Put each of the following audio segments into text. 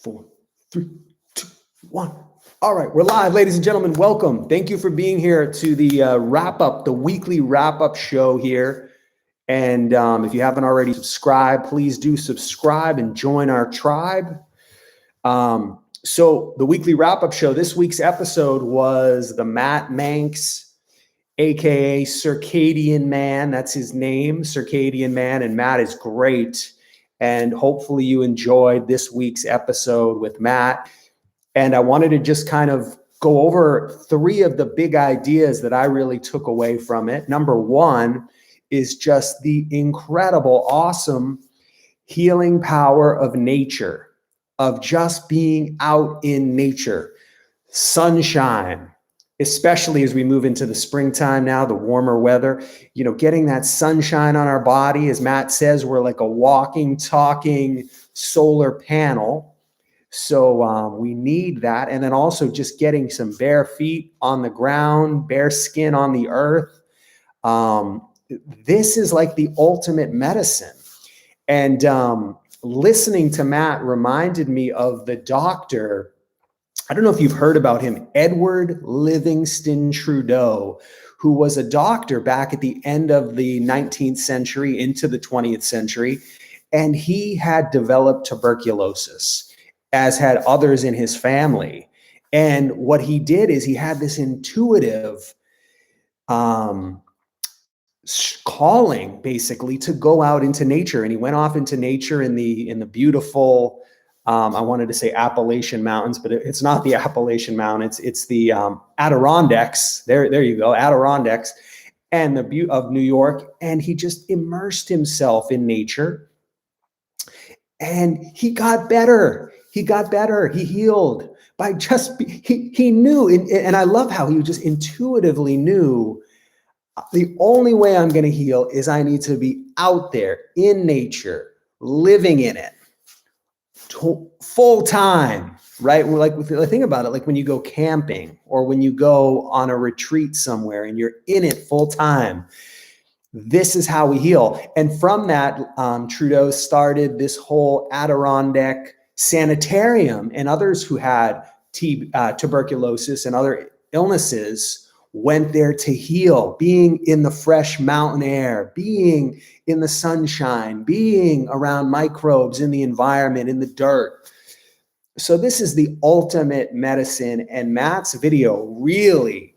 4, 3, 2, 1. All right, we're live, ladies and gentlemen. Welcome. Thank you for being here to the wrap-up, the weekly wrap-up show here. And if you haven't already subscribed, please do subscribe and join our tribe. So the weekly wrap-up show, this week's episode was the Matt Mancz, aka Circadian Man. That's his name, Circadian Man. And Matt is great. And hopefully you enjoyed this week's episode with Matt. And I wanted to just kind of go over 3 of the big ideas that I really took away from it. Number 1 is just the incredible, awesome healing power of nature, of just being out in nature. Sunshine, especially as we move into the springtime now, the warmer weather, getting that sunshine on our body. As Matt says, we're like a walking, talking solar panel. So we need that. And then also just getting some bare feet on the ground, bare skin on the earth. This is like the ultimate medicine. And listening to Matt reminded me of the doctor. I don't know if you've heard about him, Edward Livingston Trudeau, who was a doctor back at the end of the 19th century into the 20th century. And he had developed tuberculosis, as had others in his family. And what he did is he had this intuitive calling, basically, to go out into nature. And he went off into nature in the beautiful, I wanted to say Appalachian Mountains, but it's not the Appalachian Mountains. It's the Adirondacks. There you go, Adirondacks, and the beauty of New York. And he just immersed himself in nature. And he got better. He got better. He healed by just, he knew. And I love how he just intuitively knew the only way I'm going to heal is I need to be out there in nature, living in it. Full time, right? Like, think about it, like when you go camping or when you go on a retreat somewhere and you're in it full time. This is how we heal. And from that, Trudeau started this whole Adirondack sanitarium, and others who had tuberculosis and other illnesses went there to heal, being in the fresh mountain air, being in the sunshine, being around microbes in the environment, in the dirt. So this is the ultimate medicine. And Matt's video really,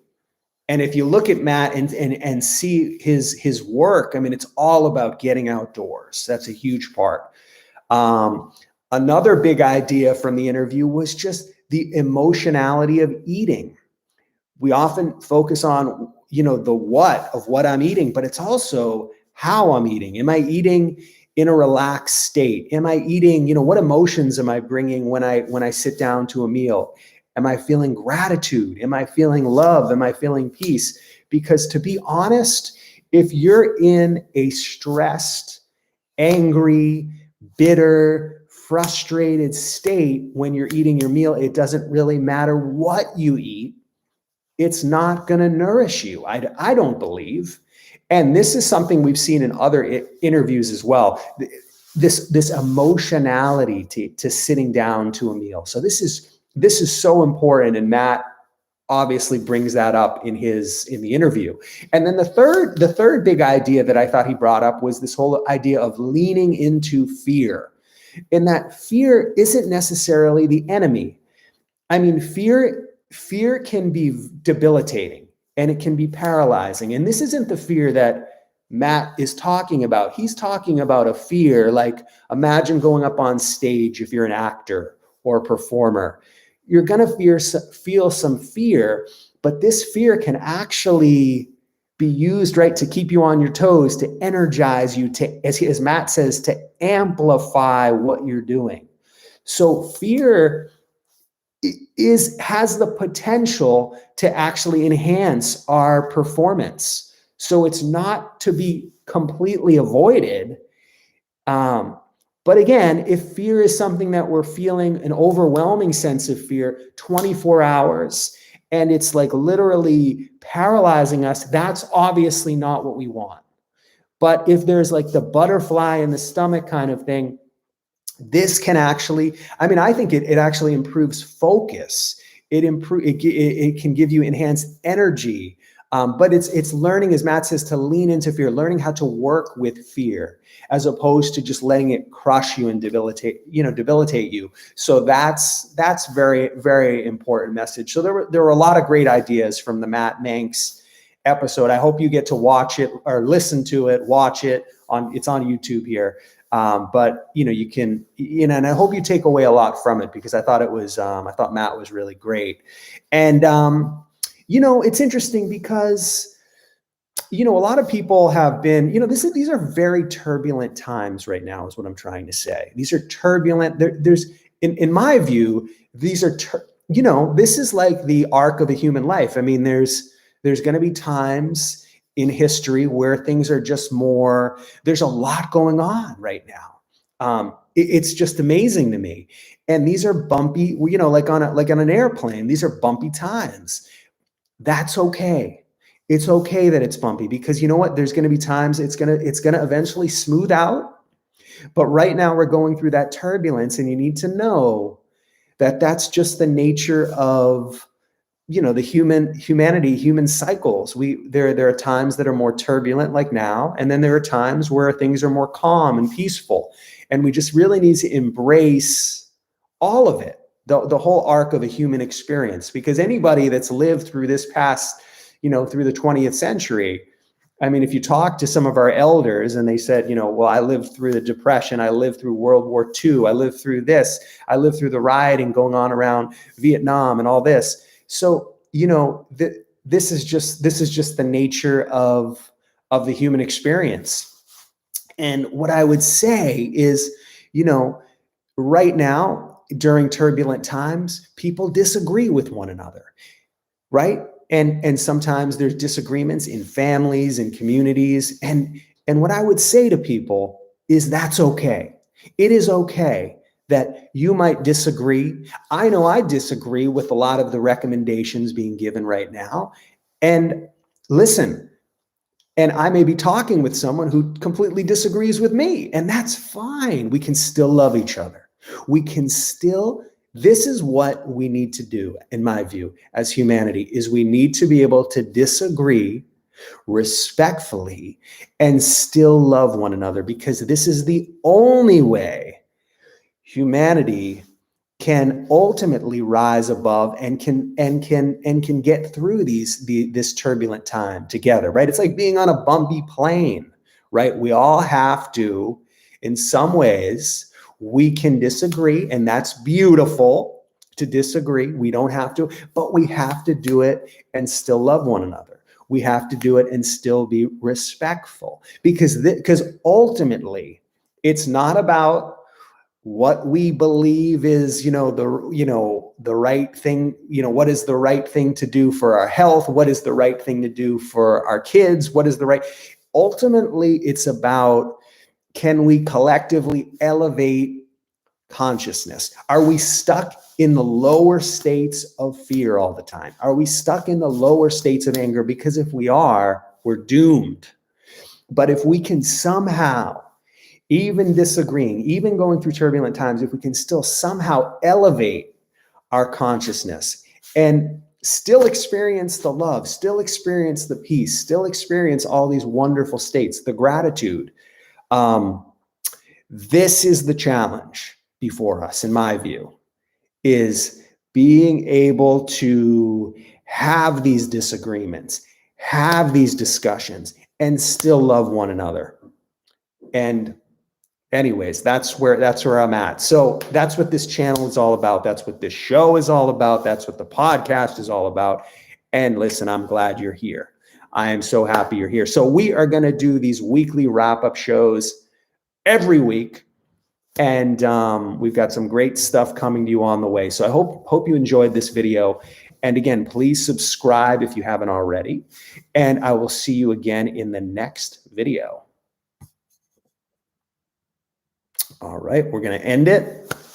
and if you look at Matt and see his work, I mean, it's all about getting outdoors. That's a huge part. Another big idea from the interview was just the emotionality of eating. We often focus on, the what of what I'm eating, but it's also how I'm eating. Am I eating in a relaxed state? Am I eating, what emotions am I bringing when I sit down to a meal? Am I feeling gratitude? Am I feeling love? Am I feeling peace? Because to be honest, if you're in a stressed, angry, bitter, frustrated state when you're eating your meal, it doesn't really matter what you eat. It's not going to nourish you. I don't believe. And this is something we've seen in other interviews as well. This emotionality to sitting down to a meal. So this is so important. And Matt obviously brings that up in the interview. And then the third big idea that I thought he brought up was this whole idea of leaning into fear. And that fear isn't necessarily the enemy. I mean, fear can be debilitating and it can be paralyzing. And this isn't the fear that Matt is talking about. He's talking about a fear like, imagine going up on stage if you're an actor or a performer. You're going to feel some fear, but this fear can actually be used, right, to keep you on your toes, to energize you, to, as Matt says, to amplify what you're doing. So fear has the potential to actually enhance our performance. So it's not to be completely avoided. But again, if fear is something that we're feeling, an overwhelming sense of fear, 24 hours, and it's like literally paralyzing us, that's obviously not what we want. But if there's like the butterfly in the stomach kind of thing, this can actually, I mean, I think it actually improves focus. It can give you enhanced energy. But it's learning, as Matt says, to lean into fear, learning how to work with fear, as opposed to just letting it crush you and debilitate you. So that's very, very important message. So there were a lot of great ideas from the Matt Mancz episode. I hope you get to watch it or listen to it, watch it it's on YouTube here. But you can, and I hope you take away a lot from it, because I thought I thought Matt was really great. And, it's interesting because, a lot of people have been, these are very turbulent times right now, is what I'm trying to say. These are turbulent. There's, in my view, these are, this is like the arc of a human life. I mean, there's going to be times in history where things are just more, there's a lot going on right now. It's just amazing to me. And these are bumpy, like on an airplane, these are bumpy times. That's okay. It's okay that it's bumpy, because you know what? There's going to be times it's going to eventually smooth out. But right now we're going through that turbulence, and you need to know that that's just the nature of the human cycles. There are times that are more turbulent, like now, and then there are times where things are more calm and peaceful. And we just really need to embrace all of it, the whole arc of a human experience, because anybody that's lived through this past, through the 20th century, I mean, if you talk to some of our elders and they said, well, I lived through the Depression, I lived through World War II, I lived through this, I lived through the rioting going on around Vietnam and all this. So, this is just the nature of the human experience. And what I would say is, right now, during turbulent times, people disagree with one another, right? And sometimes there's disagreements in families and communities. And what I would say to people is that's okay. It is okay that you might disagree. I know I disagree with a lot of the recommendations being given right now. And listen, and I may be talking with someone who completely disagrees with me, and that's fine. We can still love each other. This is what we need to do, in my view, as humanity, is we need to be able to disagree respectfully and still love one another, because this is the only way humanity can ultimately rise above and can get through this turbulent time together, right? It's like being on a bumpy plane, right? We all have to, in some ways, we can disagree, and that's beautiful to disagree. We don't have to, but we have to do it and still love one another. We have to do it and still be respectful, because ultimately it's not about what we believe is, the right thing, what is the right thing to do for our health? What is the right thing to do for our kids? Ultimately, it's about, can we collectively elevate consciousness? Are we stuck in the lower states of fear all the time? Are we stuck in the lower states of anger? Because if we are, we're doomed. But if we can somehow, even disagreeing, even going through turbulent times, if we can still somehow elevate our consciousness and still experience the love, still experience the peace, still experience all these wonderful states, the gratitude, this is the challenge before us, in my view, is being able to have these disagreements, have these discussions, and still love one another. And anyways, that's where I'm at. So that's what this channel is all about. That's what this show is all about. That's what the podcast is all about. And listen, I'm glad you're here. I am so happy you're here. So we are going to do these weekly wrap-up shows every week. And we've got some great stuff coming to you on the way. So I hope you enjoyed this video. And again, please subscribe if you haven't already. And I will see you again in the next video. All right, we're going to end it.